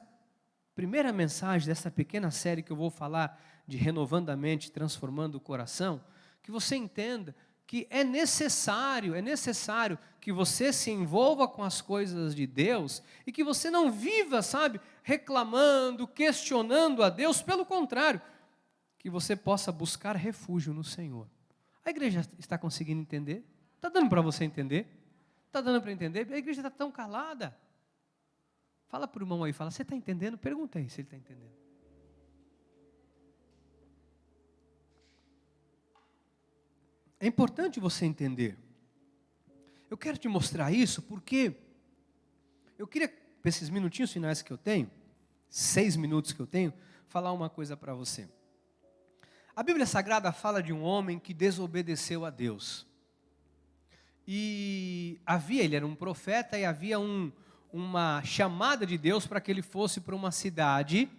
primeira mensagem dessa pequena série que eu vou falar de renovando a mente, transformando o coração, que você entenda que é necessário que você se envolva com as coisas de Deus e que você não viva, sabe, reclamando, questionando a Deus, pelo contrário, que você possa buscar refúgio no Senhor. A igreja está conseguindo entender? Está dando para você entender? Está dando para entender? A igreja está tão calada. Fala para o irmão aí, fala, você está entendendo? Pergunta aí se ele está entendendo. É importante você entender. eu quero te mostrar isso porque eu queria, para esses minutinhos finais que eu tenho, 6 minutos que eu tenho, falar uma coisa para você. A Bíblia Sagrada fala de um homem que desobedeceu a Deus. E ele era um profeta e havia uma chamada de Deus para que ele fosse para uma cidade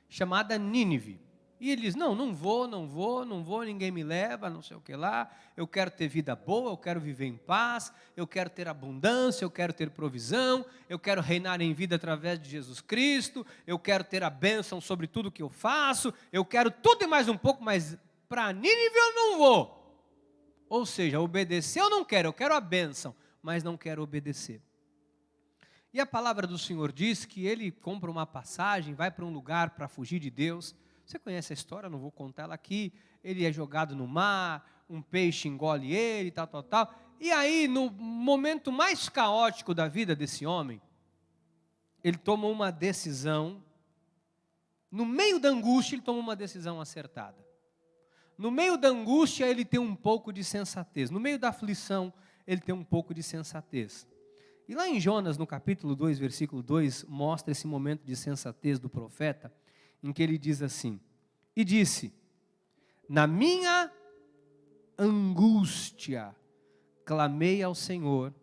chamada Nínive. E ele diz, não vou, ninguém me leva, não sei o que lá, eu quero ter vida boa, eu quero viver em paz, eu quero ter abundância, eu quero ter provisão, eu quero reinar em vida através de Jesus Cristo, eu quero ter a bênção sobre tudo que eu faço, eu quero tudo e mais um pouco, mas para Nínive eu não vou. Ou seja, obedecer eu quero a bênção, mas não quero obedecer. E a palavra do Senhor diz que ele compra uma passagem, vai para um lugar para fugir de Deus. Você conhece a história, não vou contar ela aqui. Ele é jogado no mar, um peixe engole ele, tal. E aí, no momento mais caótico da vida desse homem, ele toma uma decisão. No meio da angústia, ele toma uma decisão acertada. No meio da angústia, ele tem um pouco de sensatez. No meio da aflição, ele tem um pouco de sensatez. E lá em Jonas, no capítulo 2, versículo 2, mostra esse momento de sensatez do profeta, em que ele diz assim, e disse, na minha angústia, clamei ao Senhor,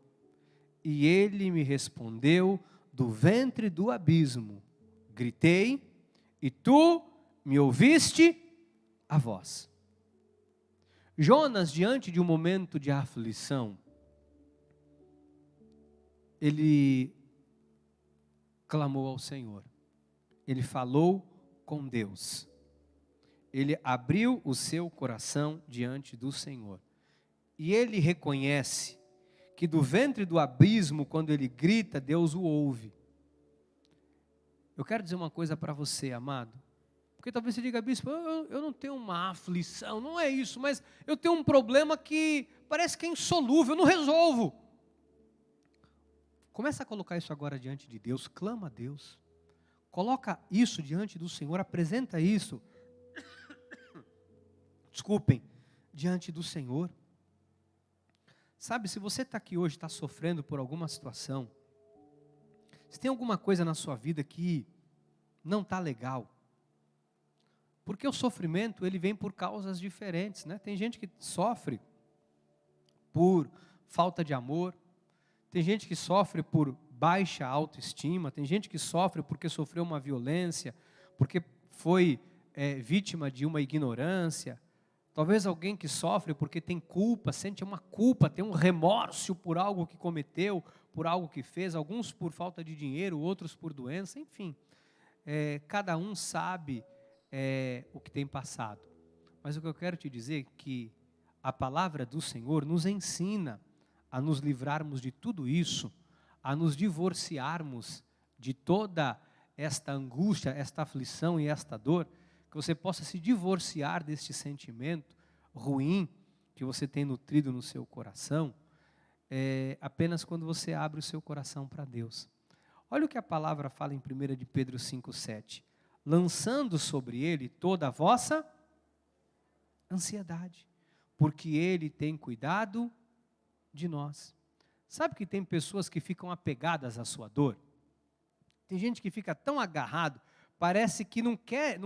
e ele me respondeu do ventre do abismo. Gritei, e tu me ouviste a voz. Jonas, diante de um momento de aflição, ele clamou ao Senhor. Ele falou com Deus. Ele abriu o seu coração diante do Senhor. E ele reconhece que do ventre do abismo, quando ele grita, Deus o ouve. Eu quero dizer uma coisa para você, amado. Porque talvez você diga, bispo, eu não tenho uma aflição, não é isso, mas eu tenho um problema que parece que é insolúvel, eu não resolvo. Começa a colocar isso agora diante de Deus, clama a Deus. Coloca isso diante do Senhor, apresenta isso, desculpem, diante do Senhor. Sabe, se você está aqui hoje, está sofrendo por alguma situação, se tem alguma coisa na sua vida que não está legal, porque o sofrimento, ele vem por causas diferentes, né? Tem gente que sofre por falta de amor, tem gente que sofre por baixa autoestima, tem gente que sofre porque sofreu uma violência, porque foi vítima de uma ignorância, talvez alguém que sofre porque tem culpa, sente uma culpa, tem um remorso por algo que cometeu, por algo que fez, alguns por falta de dinheiro, outros por doença, enfim, cada um sabe o que tem passado. Mas o que eu quero te dizer é que a palavra do Senhor nos ensina a nos livrarmos de tudo isso, a nos divorciarmos de toda esta angústia, esta aflição e esta dor, que você possa se divorciar deste sentimento ruim que você tem nutrido no seu coração, apenas quando você abre o seu coração para Deus. Olha o que a palavra fala em 1 de Pedro 5,7. Lançando sobre ele toda a vossa ansiedade, porque ele tem cuidado de nós. Sabe que tem pessoas que ficam apegadas à sua dor? Tem gente que fica tão agarrado, parece que não quer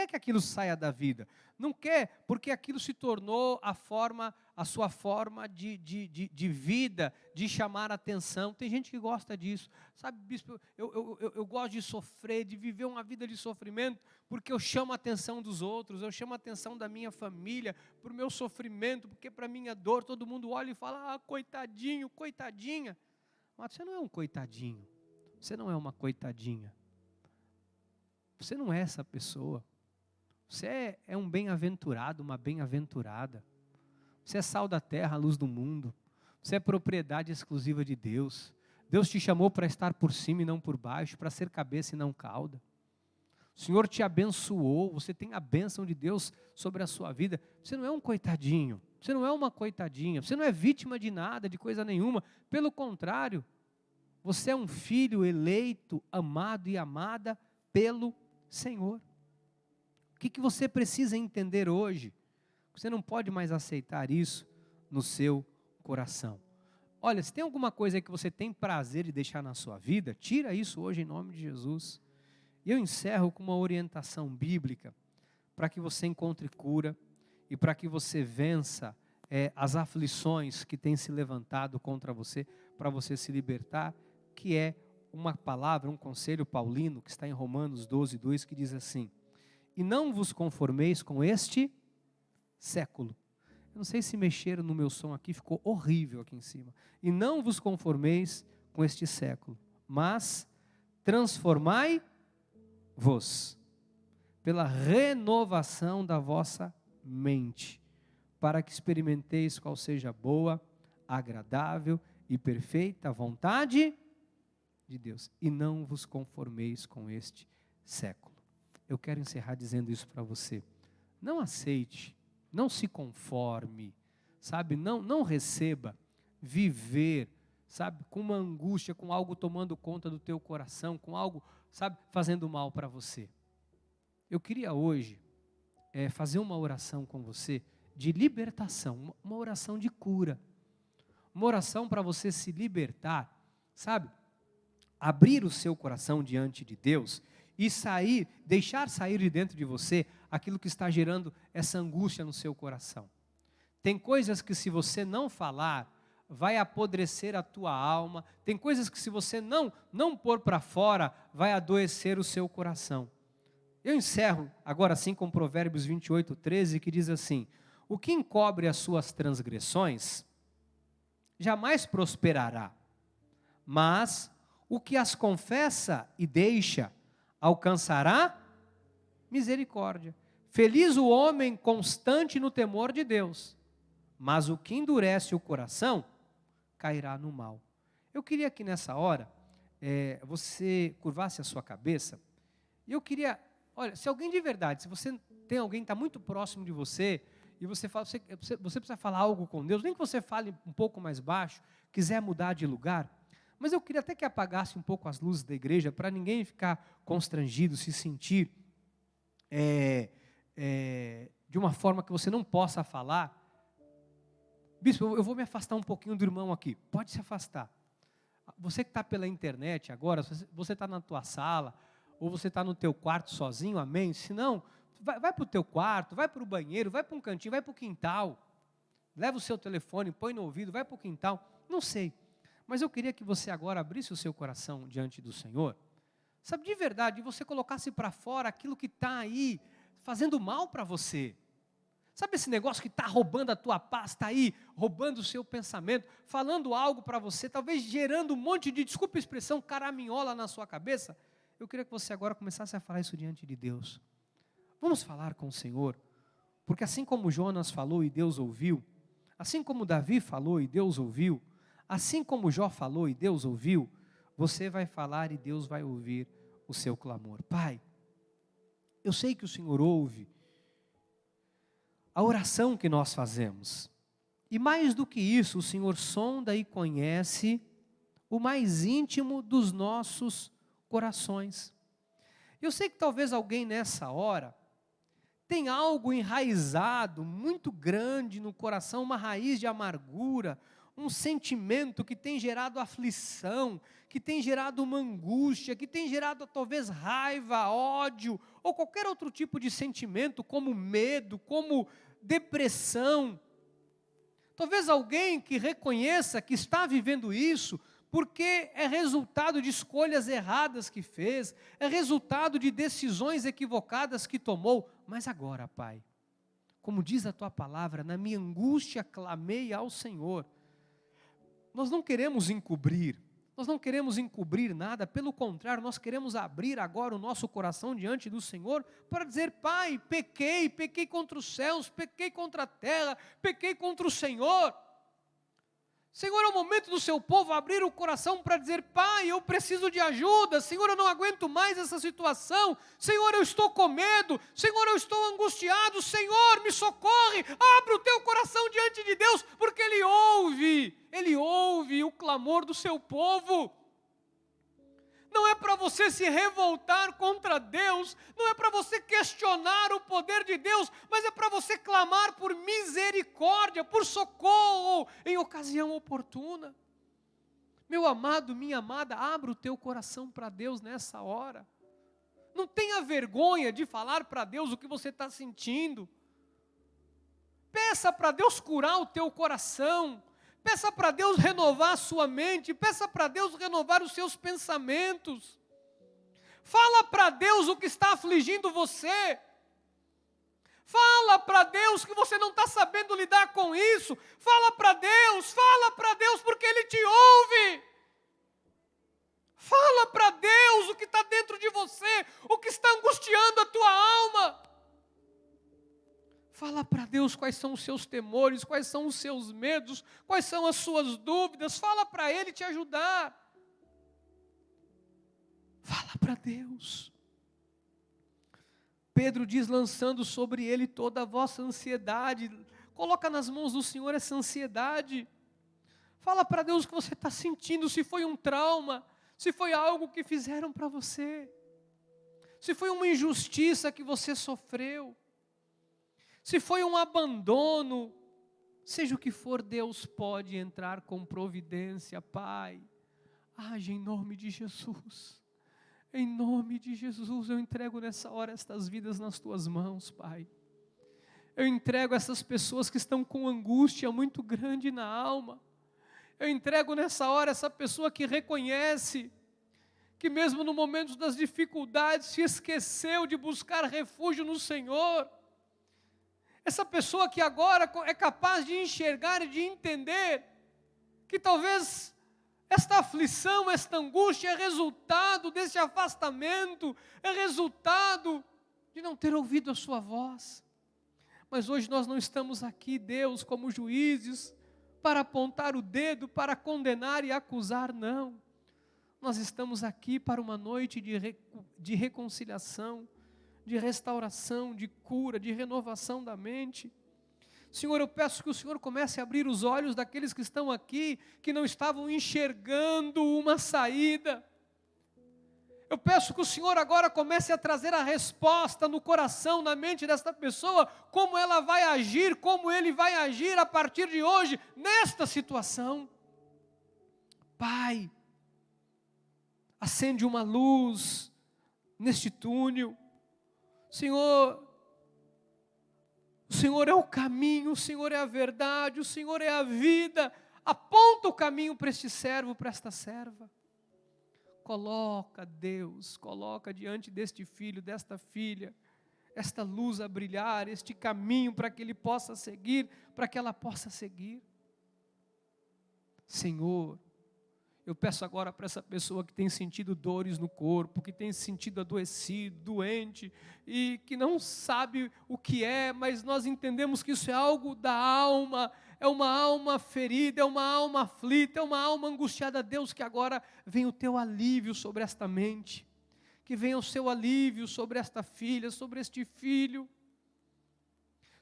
que aquilo saia da vida. Não quer, porque aquilo se tornou a sua forma de vida, de chamar a atenção. Tem gente que gosta disso. Sabe, bispo, eu gosto de sofrer, de viver uma vida de sofrimento, porque eu chamo a atenção dos outros, eu chamo a atenção da minha família, para o meu sofrimento, porque para a minha dor, todo mundo olha e fala, coitadinho, coitadinha. Mas você não é um coitadinho, você não é uma coitadinha. Você não é essa pessoa. Você é um bem-aventurado, uma bem-aventurada. Você é sal da terra, a luz do mundo. Você é propriedade exclusiva de Deus. Deus te chamou para estar por cima e não por baixo, para ser cabeça e não cauda. O Senhor te abençoou, você tem a bênção de Deus sobre a sua vida. Você não é um coitadinho, você não é uma coitadinha, você não é vítima de nada, de coisa nenhuma. Pelo contrário, você é um filho eleito, amado e amada pelo Senhor. O que você precisa entender hoje? Você não pode mais aceitar isso no seu coração. Olha, se tem alguma coisa aí que você tem prazer de deixar na sua vida, tira isso hoje em nome de Jesus. E eu encerro com uma orientação bíblica para que você encontre cura e para que você vença as aflições que têm se levantado contra você, para você se libertar, que é uma palavra, um conselho paulino, que está em Romanos 12, 2, que diz assim: e não vos conformeis com este século. Eu não sei se mexeram no meu som aqui, ficou horrível aqui em cima. E não vos conformeis com este século, mas transformai-vos pela renovação da vossa mente, para que experimenteis qual seja a boa, agradável e perfeita vontade de Deus. E não vos conformeis com este século. Eu quero encerrar dizendo isso para você. Não aceite, não se conforme, sabe? Não receba viver, sabe? Com uma angústia, com algo tomando conta do teu coração, com algo, sabe? Fazendo mal para você. Eu queria hoje fazer uma oração com você de libertação, uma oração de cura. Uma oração para você se libertar, sabe? Abrir o seu coração diante de Deus e deixar sair de dentro de você aquilo que está gerando essa angústia no seu coração. Tem coisas que se você não falar, vai apodrecer a tua alma. Tem coisas que se você não pôr para fora, vai adoecer o seu coração. Eu encerro agora sim com Provérbios 28, 13, que diz assim: o que encobre as suas transgressões, jamais prosperará, mas o que as confessa e deixa, alcançará misericórdia. Feliz o homem constante no temor de Deus, mas o que endurece o coração, cairá no mal. Eu queria que nessa hora, você curvasse a sua cabeça, e eu queria, olha, se alguém de verdade, se você tem alguém que está muito próximo de você, e você precisa falar algo com Deus, nem que você fale um pouco mais baixo, quiser mudar de lugar, mas eu queria até que apagasse um pouco as luzes da igreja, para ninguém ficar constrangido, se sentir de uma forma que você não possa falar. Bispo, eu vou me afastar um pouquinho do irmão aqui. Pode se afastar. Você que está pela internet agora, você está na tua sala, ou você está no teu quarto sozinho, amém? Se não, vai para o teu quarto, vai para o banheiro, vai para um cantinho, vai para o quintal. Leva o seu telefone, põe no ouvido, vai para o quintal. Não sei. Mas eu queria que você agora abrisse o seu coração diante do Senhor. Sabe, de verdade, você colocasse para fora aquilo que está aí, fazendo mal para você. Sabe esse negócio que está roubando a tua paz, está aí, roubando o seu pensamento, falando algo para você, talvez gerando um monte de, desculpa a expressão, caraminhola na sua cabeça? Eu queria que você agora começasse a falar isso diante de Deus. Vamos falar com o Senhor, porque assim como Jonas falou e Deus ouviu, assim como Davi falou e Deus ouviu, assim como Jó falou e Deus ouviu, você vai falar e Deus vai ouvir o seu clamor. Pai, eu sei que o Senhor ouve a oração que nós fazemos. E mais do que isso, o Senhor sonda e conhece o mais íntimo dos nossos corações. Eu sei que talvez alguém nessa hora tem algo enraizado, muito grande no coração, uma raiz de amargura, um sentimento que tem gerado aflição, que tem gerado uma angústia, que tem gerado talvez raiva, ódio, ou qualquer outro tipo de sentimento, como medo, como depressão. Talvez alguém que reconheça que está vivendo isso, porque é resultado de escolhas erradas que fez, é resultado de decisões equivocadas que tomou. Mas agora, Pai, como diz a Tua palavra, na minha angústia clamei ao Senhor. Nós não queremos encobrir nada, pelo contrário, nós queremos abrir agora o nosso coração diante do Senhor, para dizer: Pai, pequei contra os céus, pequei contra a terra, pequei contra o Senhor. Senhor, é o momento do seu povo abrir o coração para dizer: Pai, eu preciso de ajuda. Senhor, eu não aguento mais essa situação. Senhor, eu estou com medo. Senhor, eu estou angustiado. Senhor, me socorre. Abre o teu coração diante de Deus, porque Ele ouve o clamor do seu povo. Não é para você se revoltar contra Deus, não é para você questionar o poder de Deus, mas é para você clamar por misericórdia, por socorro em ocasião oportuna. Meu amado, minha amada, abra o teu coração para Deus nessa hora. Não tenha vergonha de falar para Deus o que você está sentindo. Peça para Deus curar o teu coração. Peça para Deus renovar a sua mente. Peça para Deus renovar os seus pensamentos. Fala para Deus o que está afligindo você. Fala para Deus que você não está sabendo lidar com isso. Fala para Deus porque Ele te ouve. Fala para Deus o que está dentro de você, o que está angustiando a tua alma. Fala para Deus quais são os seus temores, quais são os seus medos, quais são as suas dúvidas. Fala para Ele te ajudar. Fala para Deus. Pedro diz, lançando sobre Ele toda a vossa ansiedade. Coloca nas mãos do Senhor essa ansiedade. Fala para Deus o que você está sentindo, se foi um trauma, se foi algo que fizeram para você, se foi uma injustiça que você sofreu, se foi um abandono, seja o que for, Deus pode entrar com providência, Pai. Age em nome de Jesus. Em nome de Jesus, eu entrego nessa hora estas vidas nas tuas mãos, Pai. Eu entrego essas pessoas que estão com angústia muito grande na alma. Eu entrego nessa hora essa pessoa que reconhece que mesmo no momento das dificuldades se esqueceu de buscar refúgio no Senhor. Essa pessoa que agora é capaz de enxergar e de entender que talvez esta aflição, esta angústia é resultado desse afastamento, é resultado de não ter ouvido a sua voz. Mas hoje nós não estamos aqui, Deus, como juízes, para apontar o dedo, para condenar e acusar, não. Nós estamos aqui para uma noite de reconciliação, de restauração, de cura, de renovação da mente. Senhor, eu peço que o Senhor comece a abrir os olhos daqueles que estão aqui, que não estavam enxergando uma saída. Eu peço que o Senhor agora comece a trazer a resposta no coração, na mente desta pessoa, como ela vai agir, como ele vai agir a partir de hoje, nesta situação. Pai, acende uma luz neste túnel. Senhor, o Senhor é o caminho, o Senhor é a verdade, o Senhor é a vida. Aponta o caminho para este servo, para esta serva. Coloca, Deus, coloca diante deste filho, desta filha, esta luz a brilhar, este caminho para que ele possa seguir, para que ela possa seguir. Senhor, eu peço agora para essa pessoa que tem sentido dores no corpo, que tem se sentido adoecido, doente, e que não sabe o que é, mas nós entendemos que isso é algo da alma, é uma alma ferida, é uma alma aflita, é uma alma angustiada. Deus, que agora venha o teu alívio sobre esta mente, que venha o seu alívio sobre esta filha, sobre este filho.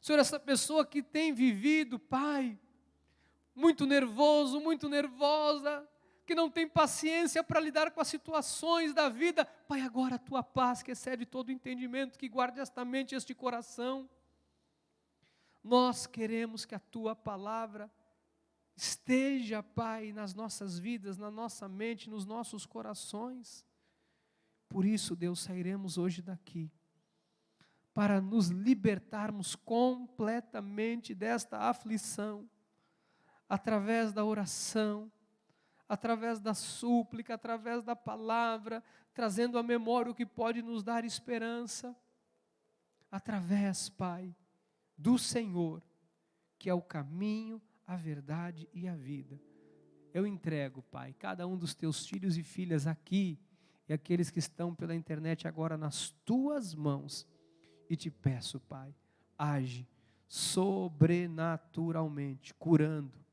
Senhor, essa pessoa que tem vivido, Pai, muito nervoso, muito nervosa, que não tem paciência para lidar com as situações da vida, Pai, agora a tua paz, que excede todo entendimento, que guarde esta mente e este coração. Nós queremos que a tua palavra esteja, Pai, nas nossas vidas, na nossa mente, nos nossos corações. Por isso, Deus, sairemos hoje daqui, para nos libertarmos completamente desta aflição, através da oração, através da súplica, através da palavra, trazendo à memória o que pode nos dar esperança, através, Pai, do Senhor, que é o caminho, a verdade e a vida. Eu entrego, Pai, cada um dos teus filhos e filhas aqui, e aqueles que estão pela internet agora nas tuas mãos, e te peço, Pai, age sobrenaturalmente, curando,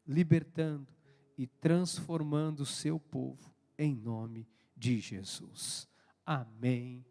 libertando e transformando o seu povo, em nome de Jesus. Amém